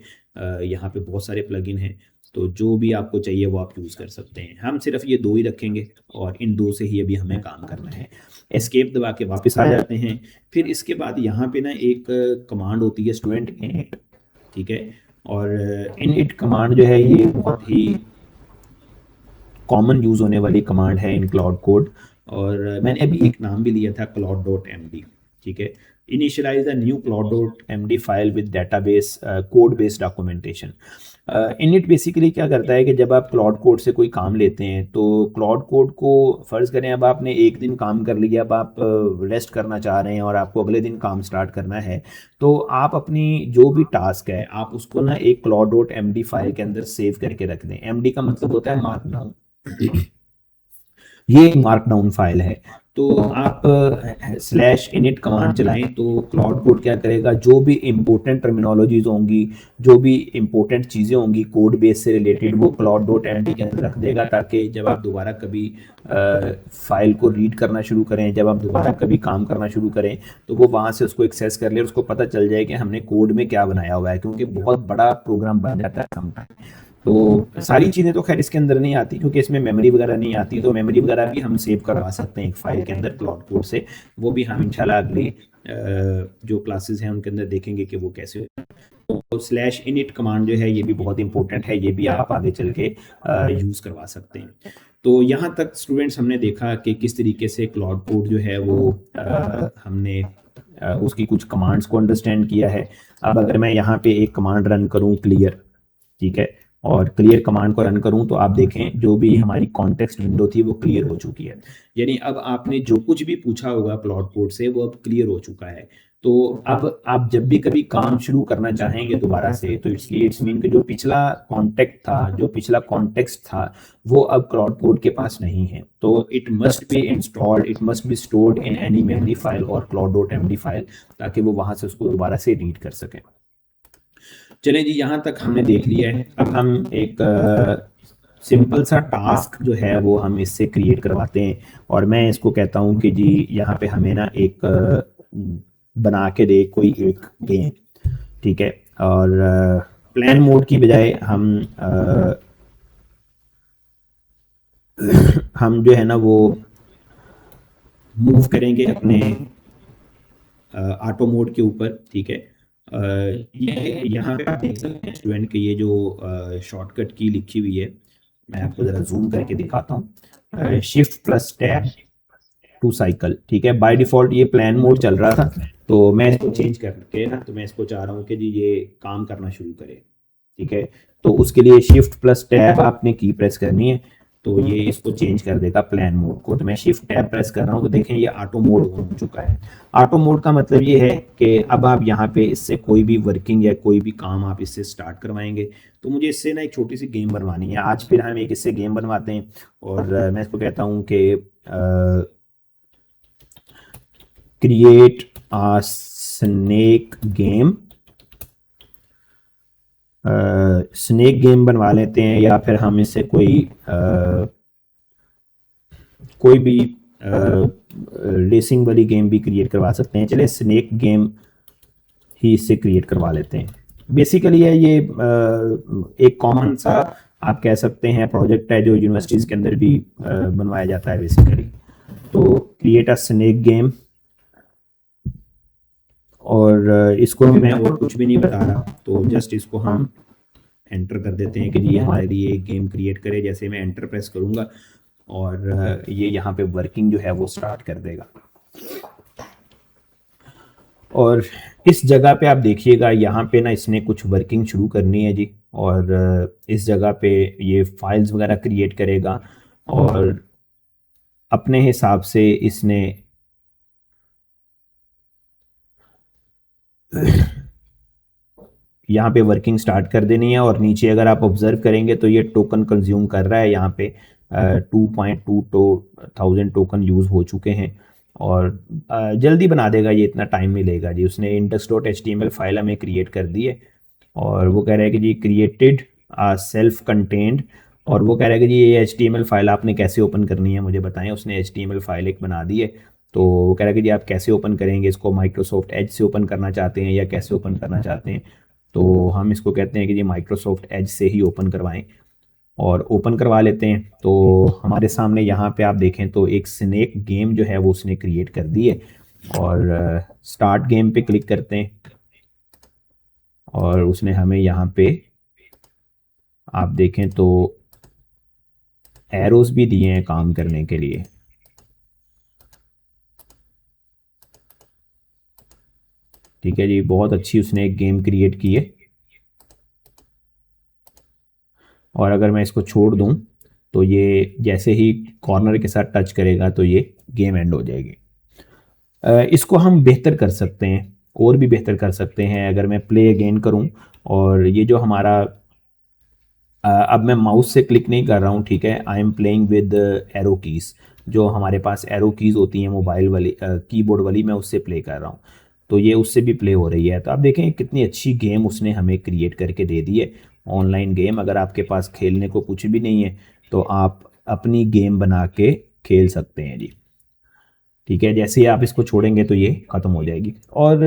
यहाँ पे बहुत सारे प्लगइन हैं, तो जो भी आपको चाहिए वो आप यूज़ कर सकते हैं। हम सिर्फ ये दो ही रखेंगे और इन दो से ही अभी हमें काम करना है। एस्केप दबा के वापस आ जाते हैं। फिर इसके बाद यहाँ पे ना एक कमांड होती है स्टूडेंट इनिट, ठीक है। और इनिट कमांड जो है ये बहुत ही कॉमन यूज़ होने वाली कमांड है इन क्लाउड कोड, और मैंने अभी एक नाम भी लिया था cloud.md, ठीक है। Initialize a new cloud.md file with database code based documentation. Init basically क्या करता है कि जब आप क्लाउड कोड से कोई काम लेते हैं तो क्लाउड कोड को फ़र्ज़ करें अब आपने एक दिन काम कर लिया, अब आप रेस्ट करना चाह रहे हैं और आपको अगले दिन काम स्टार्ट करना है, तो आप अपनी जो भी टास्क है आप उसको ना एक cloud.md फाइल के अंदर सेव करके रख दें। md का मतलब होता है मार्कडाउन, ये एक मार्कडाउन फाइल है। तो आप स्लैश इनिट कमांड चलाएं तो क्लाउड कोड क्या करेगा, जो भी इंपॉर्टेंट टर्मिनोलॉजीज होंगी, जो भी इंपॉर्टेंट चीज़ें होंगी कोड बेस से रिलेटेड, वो cloud.md के अंदर रख देगा, ताकि जब आप दोबारा कभी फाइल को रीड करना शुरू करें, जब आप दोबारा कभी काम करना शुरू करें, तो वो वहाँ से उसको एक्सेस कर ले और उसको पता चल जाए कि हमने कोड में क्या बनाया हुआ है, क्योंकि बहुत बड़ा प्रोग्राम बन जाता है समटाइम। तो सारी चीज़ें तो खैर इसके अंदर नहीं आती, क्योंकि इसमें मेमोरी वगैरह नहीं आती, तो मेमोरी वगैरह भी हम सेव करवा सकते हैं एक फाइल के अंदर क्लाउड कोड से। वो भी हम इंशाल्लाह अगली जो क्लासेस हैं उनके अंदर देखेंगे कि वो कैसे। तो स्लैश इनिट कमांड जो है ये भी बहुत इंपॉर्टेंट है, ये भी आप आगे चल के यूज़ करवा सकते हैं। तो यहाँ तक स्टूडेंट्स हमने देखा कि किस तरीके से क्लाउड कोड जो है वो हमने उसकी कुछ कमांड्स को अंडरस्टैंड किया है। अब अगर मैं यहाँ पे एक कमांड रन करूँ क्लियर, ठीक है, और क्लियर कमांड को रन करूं तो आप देखें जो भी हमारी कॉन्टेक्स्ट विंडो थी वो क्लियर हो चुकी है। यानी अब आपने जो कुछ भी पूछा होगा क्लाउड कोड से वो अब क्लियर हो चुका है। तो अब आप जब भी कभी काम शुरू करना चाहेंगे दोबारा से, तो इसलिए इट्स मीन कि जो पिछला कॉन्टेक्ट था, जो पिछला कॉन्टेक्स्ट था, वो अब क्लाउड कोड के पास नहीं है। तो it must be installed, it must be stored in any memory file और cloud.md फाइल, ताकि वो वहां से उसको दोबारा से रीड कर सकें। चलें जी, यहाँ तक हमने देख लिया है। अब हम एक सिंपल सा टास्क जो है वो हम इससे क्रिएट करवाते हैं, और मैं इसको कहता हूँ कि जी यहाँ पे हमें ना एक बना के दे कोई एक गेम, ठीक है। और प्लान मोड की बजाय हम जो है ना वो मूव करेंगे अपने ऑटो मोड के ऊपर, ठीक है। ये यहाँ पे आप देख सकते हैं स्टूडेंट के ये जो शॉर्टकट की लिखी हुई है, मैं आपको ज़रा जूम करके दिखाता हूँ। Shift plus tab to cycle, ठीक है। बाय डिफ़ॉल्ट ये प्लान मोड चल रहा था, तो मैं इसको चेंज करके ना, तो मैं इसको चाह रहा हूँ कि जी ये काम करना शुरू करे, ठीक है। तो उसके लिए शिफ्ट प्लस टैब आपने की प्रेस करनी है, तो ये इसको चेंज कर देगा प्लान मोड को। तो मैं शिफ्ट टैब प्रेस कर रहा हूँ तो देखें ये ऑटो मोड हो चुका है। ऑटो मोड का मतलब ये है कि अब आप यहाँ पे इससे कोई भी वर्किंग या कोई भी काम आप इससे स्टार्ट करवाएंगे। तो मुझे इससे ना एक छोटी सी गेम बनवानी है आज, फिर हम एक इससे गेम बनवाते हैं, और मैं इसको कहता हूँ कि create a snake game, snake game बनवा लेते हैं, या फिर हम इससे कोई भी रेसिंग वाली गेम भी क्रिएट करवा सकते हैं। चलिए स्नेक गेम ही इससे क्रिएट करवा लेते हैं। बेसिकली है ये एक कॉमन सा आप कह सकते हैं प्रोजेक्ट है जो यूनिवर्सिटीज़ के अंदर भी बनवाया जाता है बेसिकली। तो क्रिएट अ स्नेक गेम, और इसको भी मैं और कुछ भी नहीं बता रहा, तो जस्ट इसको हम एंटर कर देते हैं कि जी हमारे लिए एक गेम क्रिएट करे। जैसे मैं एंटर प्रेस करूंगा और ये यहाँ पे वर्किंग जो है वो स्टार्ट कर देगा। और इस जगह पे आप देखिएगा यहाँ पे ना इसने कुछ वर्किंग शुरू करनी है जी, और इस जगह पे ये फाइल्स वगैरह क्रिएट करेगा, और अपने हिसाब से इसने यहाँ पे वर्किंग स्टार्ट कर देनी है। और नीचे अगर आप ऑब्जर्व करेंगे तो ये टोकन कंज्यूम कर रहा है, यहाँ पे 2.2 थाउजेंड टोकन यूज़ हो चुके हैं। और जल्दी बना देगा ये, इतना टाइम नहीं लेगा जी। उसने index.html फाइल हमें क्रिएट कर दी है और वो कह रहा है कि जी क्रिएटेड सेल्फ कंटेंड, और वो कह रहा है कि जी ये HTML फाइल आपने कैसे ओपन करनी है मुझे बताएं। उसने HTML फाइल एक बना दी है, तो वो कह रहा है कि जी आप कैसे ओपन करेंगे इसको, माइक्रोसॉफ्ट एज से ओपन करना चाहते हैं या कैसे ओपन करना चाहते हैं। तो हम इसको कहते हैं कि जी माइक्रोसॉफ्ट एज से ही ओपन करवाएं, और ओपन करवा लेते हैं। तो हमारे सामने यहाँ पे आप देखें तो एक स्नेक गेम जो है वो उसने क्रिएट कर दी है, और स्टार्ट गेम पे क्लिक करते हैं और उसने हमें यहाँ पे आप देखें तो एरोज भी दिए हैं काम करने के लिए। ठीक है जी, बहुत अच्छी उसने एक गेम क्रिएट की है, और अगर मैं इसको छोड़ दूं तो ये जैसे ही कॉर्नर के साथ टच करेगा तो ये गेम एंड हो जाएगी। इसको हम बेहतर कर सकते हैं, और भी बेहतर कर सकते हैं। अगर मैं प्ले अगेन करूं और ये जो हमारा अब मैं माउस से क्लिक नहीं कर रहा हूँ, ठीक है, I am playing with arrow keys. जो हमारे पास एरो कीज होती हैं मोबाइल वाली, कीबोर्ड वाली, मैं उससे प्ले कर रहा हूँ। तो ये उससे भी प्ले हो रही है। तो आप देखें कितनी अच्छी गेम उसने हमें क्रिएट करके दे दी है, ऑनलाइन गेम। अगर आपके पास खेलने को कुछ भी नहीं है तो आप अपनी गेम बना के खेल सकते हैं जी। ठीक है, जैसे ही आप इसको छोड़ेंगे तो ये ख़त्म हो जाएगी। और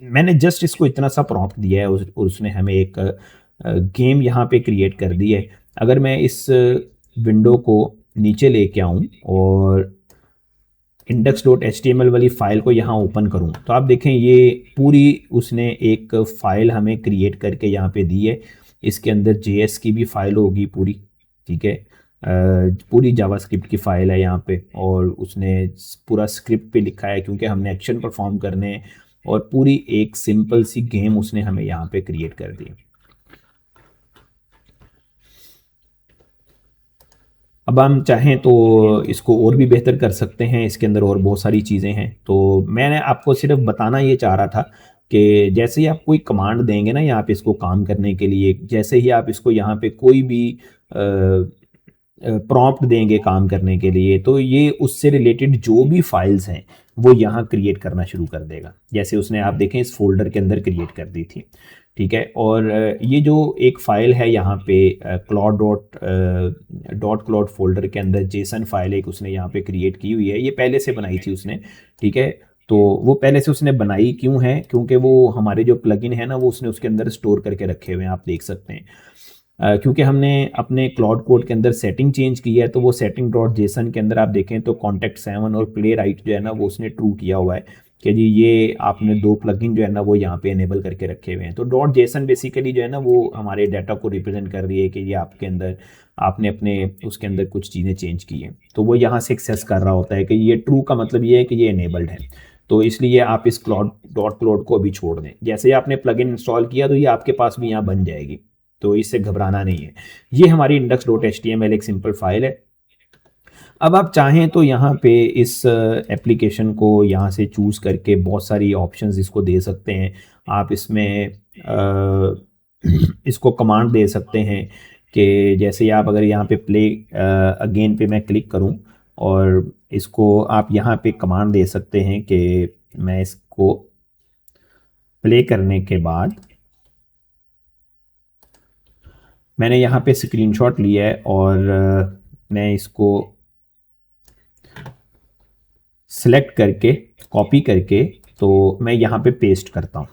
मैंने जस्ट इसको इतना सा प्रॉम्प्ट दिया है, उसने हमें एक गेम यहाँ पे क्रिएट कर दी है। अगर मैं इस विंडो को नीचे लेके आऊँ और index.html वाली फाइल को यहाँ ओपन करूँ, तो आप देखें ये पूरी उसने एक फाइल हमें क्रिएट करके यहाँ पे दी है। इसके अंदर JS की भी फाइल होगी पूरी, ठीक है, पूरी जावास्क्रिप्ट की फाइल है यहाँ पे, और उसने पूरा स्क्रिप्ट पे लिखा है क्योंकि हमने एक्शन परफॉर्म करने हैं, और पूरी एक सिंपल सी गेम उसने हमें यहाँ पे क्रिएट कर दी। अब हम चाहें तो इसको और भी बेहतर कर सकते हैं, इसके अंदर और बहुत सारी चीज़ें हैं। तो मैंने आपको सिर्फ बताना ये चाह रहा था कि जैसे ही आप कोई कमांड देंगे ना यहाँ पे इसको काम करने के लिए, जैसे ही आप इसको यहाँ पे कोई भी प्रॉम्प्ट देंगे काम करने के लिए, तो ये उससे रिलेटेड जो भी फाइल्स हैं वो यहाँ क्रिएट करना शुरू कर देगा। जैसे उसने आप देखें इस फोल्डर के अंदर क्रिएट कर दी थी, ठीक है। और ये जो एक फाइल है यहाँ पे क्लॉड डॉट क्लॉड फोल्डर के अंदर जेसन फाइल एक उसने यहाँ पे क्रिएट की हुई है, ये पहले से बनाई थी उसने, ठीक है। तो वो पहले से उसने बनाई क्यों है, क्योंकि वो हमारे जो प्लगइन है ना वो उसने उसके अंदर स्टोर करके रखे हुए हैं, आप देख सकते हैं। क्योंकि हमने अपने क्लाउड कोड के अंदर सेटिंग चेंज की है, तो वो सेटिंग डॉट जेसन के अंदर आप देखें तो कॉन्टैक्ट 7 और प्ले राइट जो है ना वो उसने ट्रू किया हुआ है कि जी ये आपने दो प्लगइन जो है ना वो यहाँ पे इनेबल करके रखे हुए हैं। तो डॉट जेसन बेसिकली जो है ना वो हमारे डाटा को रिप्रेजेंट कर रही है कि ये आपके अंदर आपने अपने उसके अंदर कुछ चीज़ें चेंज की हैं, तो वो यहाँ से एक्सेस कर रहा होता है कि ये ट्रू का मतलब ये है कि ये इनेबल्ड है। तो इसलिए आप इस क्लाउड डॉट क्लाउड को अभी छोड़ दें। जैसे ही आपने प्लगइन इंस्टॉल किया तो ये आपके पास भी यहाँ बन जाएगी, तो इससे घबराना नहीं है। ये हमारी index.html एक सिंपल फाइल है। अब आप चाहें तो यहाँ पे इस एप्लीकेशन को यहाँ से चूज़ करके बहुत सारी ऑप्शंस इसको दे सकते हैं। आप इसमें इसको कमांड दे सकते हैं कि जैसे आप अगर यहाँ पे प्ले अगेन पे मैं क्लिक करूँ, और इसको आप यहाँ पे कमांड दे सकते हैं कि मैं इसको प्ले करने के बाद मैंने यहाँ पे स्क्रीनशॉट लिया है और मैं इसको सिलेक्ट करके कॉपी करके तो मैं यहाँ पे पेस्ट करता हूँ,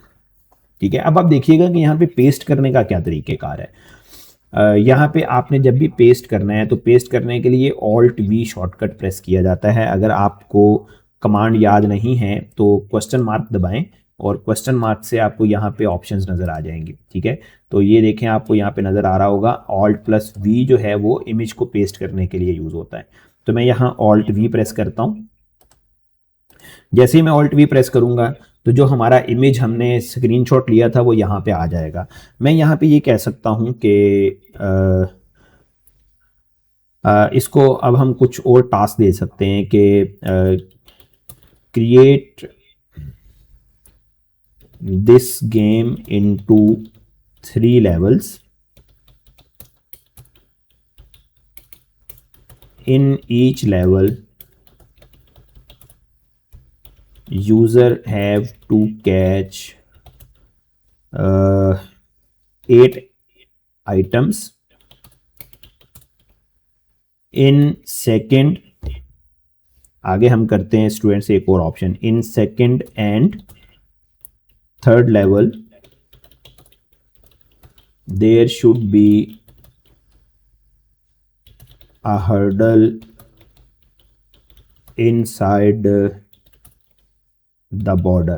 ठीक है। अब आप देखिएगा कि यहाँ पे पेस्ट करने का क्या तरीक़ेकार है। यहाँ पे आपने जब भी पेस्ट करना है तो पेस्ट करने के लिए Alt+V शॉर्टकट प्रेस किया जाता है। अगर आपको कमांड याद नहीं है तो क्वेश्चन मार्क दबाएं, और क्वेश्चन मार्क से आपको यहाँ पे ऑप्शंस नज़र आ जाएंगी, ठीक है। तो ये देखें आपको यहाँ पे नज़र आ रहा होगा Alt+V जो है वो इमेज को पेस्ट करने के लिए यूज़ होता है। तो मैं यहाँ Alt+V प्रेस करता हूँ। जैसे ही मैं Alt+V प्रेस करूंगा तो जो हमारा इमेज हमने स्क्रीनशॉट लिया था वो यहाँ पे आ जाएगा। मैं यहाँ पे ये कह सकता हूँ कि इसको अब हम कुछ और टास्क दे सकते हैं कि create this game into 3 levels, in each level user have to catch 8 items in second. आगे हम करते हैं स्टूडेंट से एक और option, in second and third level there should be a hurdle inside the border.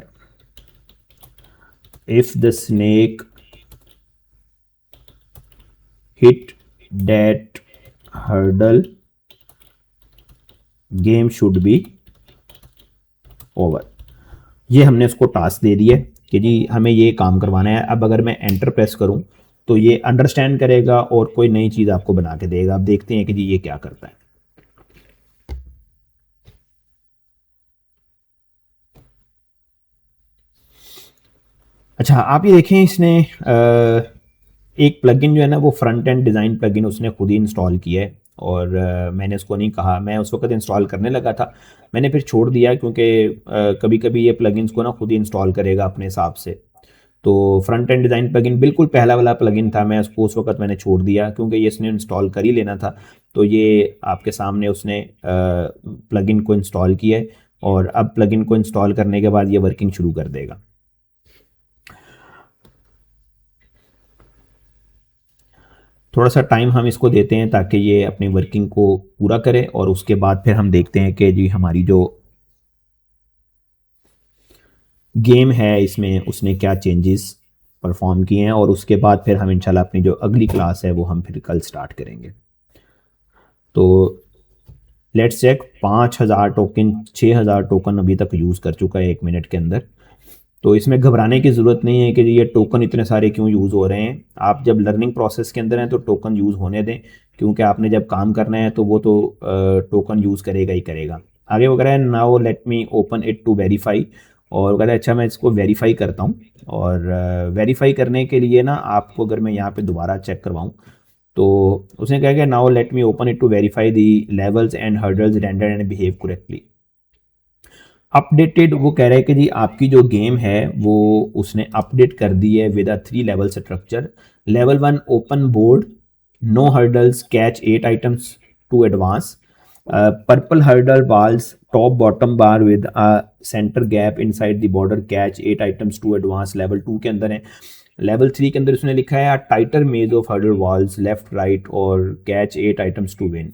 If the snake hit that hurdle, game should be over. ये हमने उसको टास्क दे दिया कि जी हमें ये काम करवाना है। अब अगर मैं एंटर प्रेस करूं तो ये अंडरस्टैंड करेगा और कोई नई चीज आपको बना के देगा। आप देखते हैं कि जी ये क्या करता है। अच्छा, आप ये देखें, इसने एक प्लगइन जो है ना वो फ्रंट एंड डिज़ाइन प्लगइन उसने खुद ही इंस्टॉल किया है और मैंने उसको नहीं कहा। मैं उस वक्त इंस्टॉल करने लगा था, मैंने फिर छोड़ दिया क्योंकि कभी कभी ये प्लगइन्स को ना खुद ही इंस्टॉल करेगा अपने हिसाब से। तो फ्रंट एंड डिज़ाइन प्लगइन बिल्कुल पहला वाला प्लगइन था, मैं उसको उस वक्त मैंने छोड़ दिया क्योंकि ये इसने इंस्टॉल कर ही लेना था। तो ये आपके सामने उसने प्लगइन को इंस्टॉल किया है और अब प्लगइन को इंस्टॉल करने के बाद ये वर्किंग शुरू कर देगा। थोड़ा सा टाइम हम इसको देते हैं ताकि ये अपनी वर्किंग को पूरा करे और उसके बाद फिर हम देखते हैं कि जी हमारी जो गेम है इसमें उसने क्या चेंजेस परफॉर्म किए हैं और उसके बाद फिर हम इंशाल्लाह अपनी जो अगली क्लास है वो हम फिर कल स्टार्ट करेंगे। तो लेट्स चेक, 5000 टोकन, 6000 टोकन अभी तक यूज़ कर चुका है 1 मिनट के अंदर। तो इसमें घबराने की ज़रूरत नहीं है कि ये टोकन इतने सारे क्यों यूज़ हो रहे हैं। आप जब लर्निंग प्रोसेस के अंदर हैं तो टोकन यूज़ होने दें, क्योंकि आपने जब काम करना है तो वो तो टोकन यूज़ करेगा ही करेगा। आगे वो कह रहा है now let me open it to verify, और कह रहा है अच्छा मैं इसको वेरीफाई करता हूँ। और वेरीफाई करने के लिए ना आपको अगर मैं यहाँ पे दोबारा चेक करवाऊँ तो उसने कहा कि now let me open it to verify the levels and hurdles rendered and behave correctly. Updated, वो कह रहा है कि जी आपकी जो गेम है वो उसने अपडेट कर दी है with a 3 level structure. Level 1 open board, no hurdles, catch 8 items to advance, purple hurdle balls top bottom bar with a centre gap inside the border, catch 8 items to advance level 2 के अंदर है। Level 3 के अंदर उसने लिखा है tighter maze of hurdle walls left right और catch 8 items to win,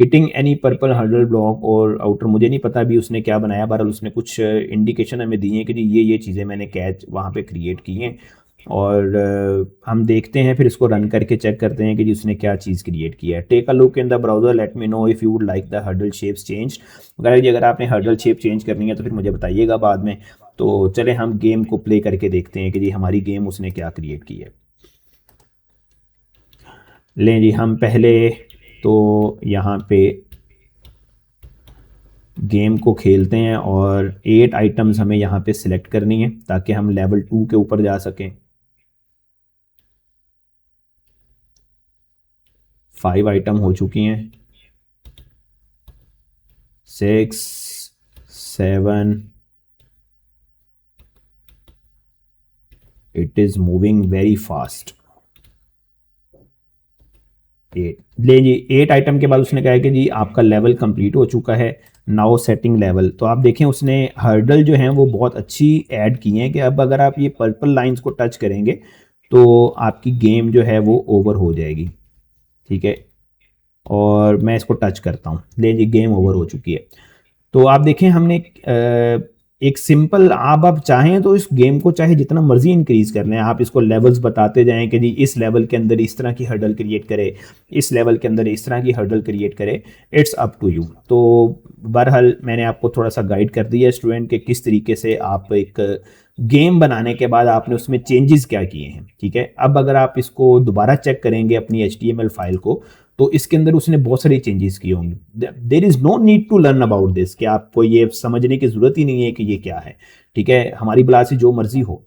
hitting any purple hurdle block और आउटर। मुझे नहीं पता अभी उसने क्या बनाया, बहरहाल उसने कुछ इंडिकेशन हमें दी है कि जी ये चीज़ें मैंने कैच वहाँ पे क्रिएट की हैं। और हम देखते हैं फिर इसको रन करके चेक करते हैं कि जी उसने क्या चीज़ क्रिएट की है। Take a look in the browser, let me know if you would like the hurdle shapes change. अगर आपने हर्डल शेप चेंज करनी है तो फिर मुझे बताइएगा बाद में। तो चले हम गेम को प्ले करके देखते हैं कि जी हमारी गेम उसने क्या क्रिएट की है। लें जी, हम पहले तो यहाँ पे गेम को खेलते हैं और 8 आइटम्स हमें यहाँ पे सिलेक्ट करनी है ताकि हम लेवल 2 के ऊपर जा सकें। 5 आइटम हो चुकी हैं, 6, 7, it is moving very fast. 8 ले जी, 8 आइटम के बाद उसने कहा है कि जी आपका लेवल कंप्लीट हो चुका है, नाउ सेटिंग लेवल। तो आप देखें उसने हर्डल जो हैं वो बहुत अच्छी ऐड की हैं कि अब अगर आप ये पर्पल लाइंस को टच करेंगे तो आपकी गेम जो है वो ओवर हो जाएगी। ठीक है, और मैं इसको टच करता हूँ, ले जी गेम ओवर हो चुकी है। तो आप देखें हमने एक सिंपल, आप चाहें तो इस गेम को चाहे जितना मर्जी इंक्रीज कर लें, आप इसको लेवल्स बताते जाएं कि जी इस लेवल के अंदर इस तरह की हर्डल क्रिएट करे, इस लेवल के अंदर इस तरह की हर्डल क्रिएट करे, इट्स अप टू यू। तो बहरहाल मैंने आपको थोड़ा सा गाइड कर दिया स्टूडेंट के किस तरीके से आप एक गेम बनाने के बाद आपने उसमें चेंजेस क्या किए हैं। ठीक है, अब अगर आप इसको दोबारा चेक करेंगे अपनी HTML फाइल को तो इसके अंदर उसने बहुत सारी चेंजेस की होंगी। There is no need to learn about this, कि आपको ये समझने की जरूरत ही नहीं है कि ये क्या है। ठीक है, हमारी बला से जो मर्जी हो।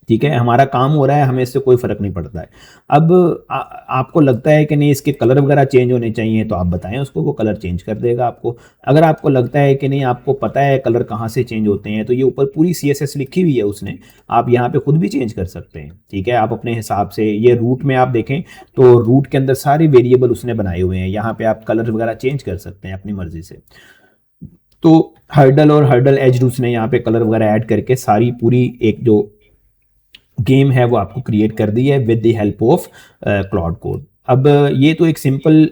ठीक है, हमारा काम हो रहा है, हमें इससे कोई फ़र्क नहीं पड़ता है। अब आपको लगता है कि नहीं इसके कलर वगैरह चेंज होने चाहिए, तो आप बताएँ उसको, वो कलर चेंज कर देगा आपको। अगर आपको लगता है कि नहीं आपको पता है कलर कहाँ से चेंज होते हैं, तो ये ऊपर पूरी सीएसएस लिखी हुई है उसने, आप यहाँ पे खुद भी चेंज कर सकते हैं। ठीक है, आप अपने हिसाब से, ये रूट में आप देखें तो रूट के अंदर सारे वेरिएबल उसने बनाए हुए हैं, यहाँ पे आप कलर वगैरह चेंज कर सकते हैं अपनी मर्जी से। तो हर्डल और हर्डल एज उसने यहाँ पे कलर वगैरह ऐड करके सारी पूरी एक जो गेम है वो आपको क्रिएट कर दी है with the help of cloud code. अब ये तो एक सिंपल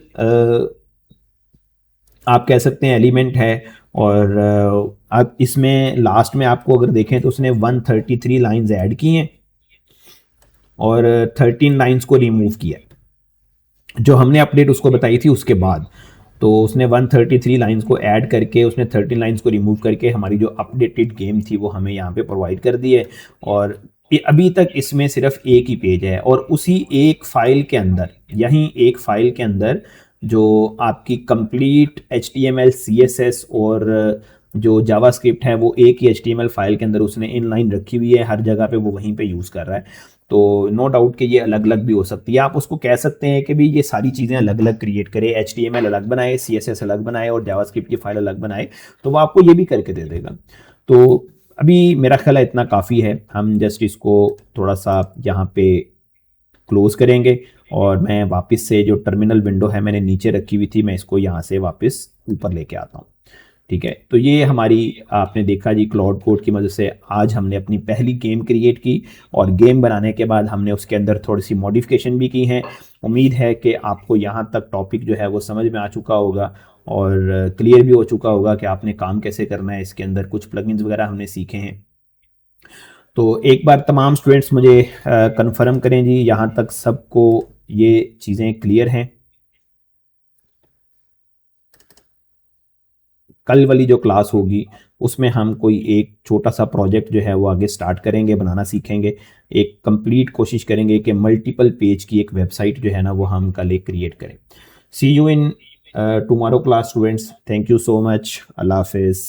आप कह सकते हैं एलिमेंट है, और अब इसमें लास्ट में आपको अगर देखें तो उसने 133 लाइंस ऐड की हैं और 13 लाइंस को रिमूव किया, जो हमने अपडेट उसको बताई थी उसके बाद। तो उसने 133 लाइंस को ऐड करके उसने 13 लाइंस को रिमूव करके हमारी जो अपडेटेड गेम थी वो हमें यहाँ पे प्रोवाइड कर दी है। और अभी तक इसमें सिर्फ एक ही पेज है, और उसी एक फाइल के अंदर, यहीं एक फाइल के अंदर जो आपकी कंप्लीट HTML CSS और जो जावास्क्रिप्ट है वो एक ही HTML फाइल के अंदर उसने इनलाइन रखी हुई है, हर जगह पे वो वहीं पे यूज़ कर रहा है। तो नो डाउट कि ये अलग अलग भी हो सकती है, आप उसको कह सकते हैं कि भी ये सारी चीज़ें अलग अलग क्रिएट करे, HTML अलग बनाए, CSS अलग बनाए और जावास्क्रिप्ट की फाइल अलग बनाए, तो वो आपको ये भी करके दे देगा। तो अभी मेरा ख्याल है इतना काफ़ी है, हम जस्ट इसको थोड़ा सा यहाँ पे क्लोज करेंगे, और मैं वापस से जो टर्मिनल विंडो है मैंने नीचे रखी हुई थी, मैं इसको यहाँ से वापस ऊपर लेके आता हूँ। ठीक है, तो ये हमारी आपने देखा जी क्लाउड कोड की मदद से आज हमने अपनी पहली गेम क्रिएट की, और गेम बनाने के बाद हमने उसके अंदर थोड़ी सी मॉडिफिकेशन भी की है। उम्मीद है कि आपको यहाँ तक टॉपिक जो है वो समझ में आ चुका होगा और क्लियर भी हो चुका होगा कि आपने काम कैसे करना है इसके अंदर। कुछ प्लगइन्स वगैरह हमने सीखे हैं। तो एक बार तमाम स्टूडेंट्स मुझे कंफर्म करें जी, यहाँ तक सबको ये चीज़ें क्लियर हैं। कल वाली जो क्लास होगी उसमें हम कोई एक छोटा सा प्रोजेक्ट जो है वो आगे स्टार्ट करेंगे, बनाना सीखेंगे। एक कंप्लीट कोशिश करेंगे कि मल्टीपल पेज की एक वेबसाइट जो है ना वो हम कल एक क्रिएट करें। See you in tomorrow class students, thank you so much, अल्लाह हाफिज़।